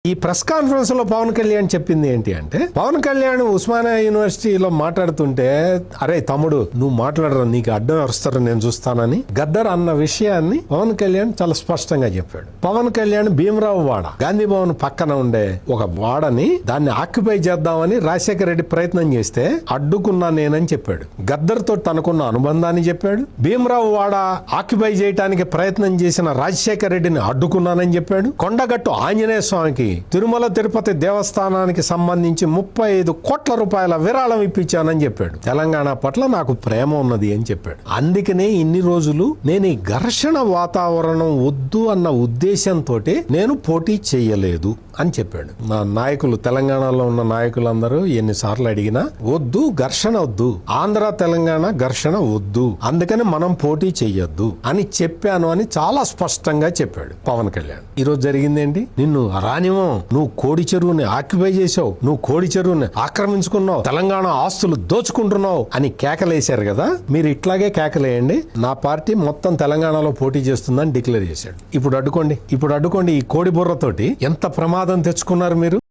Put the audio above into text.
ఈ press conference లో పవన్ కళ్యాణ్ చెప్పింది ఏంటి అంటే, పవన్ కళ్యాణ్ ఉస్మానియా యూనివర్సిటీలో మాట్లాడుతుంటే, అరే తమ్ముడు నువ్వు మాట్లాడరా, నీకు అడ్డం వస్తారు నేను చూస్తానని గద్దర్ అన్న విషయాన్ని పవన్ కళ్యాణ్ చాలా స్పష్టంగా చెప్పాడు. పవన్ కళ్యాణ్ భీమరావు వాడ, గాంధీ భవన్ పక్కన ఉండే ఒక వాడని దాన్ని ఆక్యుపై చేద్దామని రాజశేఖర రెడ్డి ప్రయత్నం చేస్తే అడ్డుకున్నా నేనని చెప్పాడు. గద్దర్ తో తనకున్న అనుబంధాన్ని చెప్పాడు. భీమరావు వాడ ఆక్యుపై చేయడానికి ప్రయత్నం చేసిన రాజశేఖర రెడ్డిని అడ్డుకున్నానని చెప్పాడు. కొండగట్టు ఆంజనేయ స్వామికి తిరుమల తిరుపతి దేవస్థానానికి సంబంధించి 35 కోట్ల రూపాయల విరాళం ఇప్పించానని చెప్పాడు. తెలంగాణ పట్ల నాకు ప్రేమ ఉన్నది అని చెప్పాడు. అందుకనే ఇన్ని రోజులు నేను ఈ ఘర్షణ వాతావరణం వద్దు అన్న ఉద్దేశంతో నేను పోటీ చేయలేదు అని చెప్పాడు. నా నాయకులు, తెలంగాణలో ఉన్న నాయకులందరూ ఎన్నిసార్లు అడిగినా వద్దు, ఘర్షణ వద్దు, ఆంధ్ర తెలంగాణ ఘర్షణ వద్దు, అందుకని మనం పోటీ చెయ్యొద్దు అని చెప్పాను అని చాలా స్పష్టంగా చెప్పాడు పవన్ కళ్యాణ్. ఈ రోజు జరిగిందేంటి? నిన్ను రానివో, నువ్వు కోడి చెరువుని ఆక్యుపై చేసావు, నువ్వు కోడి చెరువుని ఆక్రమించుకున్నావు, తెలంగాణ ఆస్తులు దోచుకుంటున్నావు అని కేకలేశారు కదా. మీరు ఇట్లాగే కేకలేయండి, నా పార్టీ మొత్తం తెలంగాణలో పోటీ చేస్తుందని డిక్లేర్ చేశాడు. ఇప్పుడు అడ్డుకోండి ఈ కోడి బుర్రతోటి ఎంత ప్రమాదం తెచ్చుకున్నారు మీరు.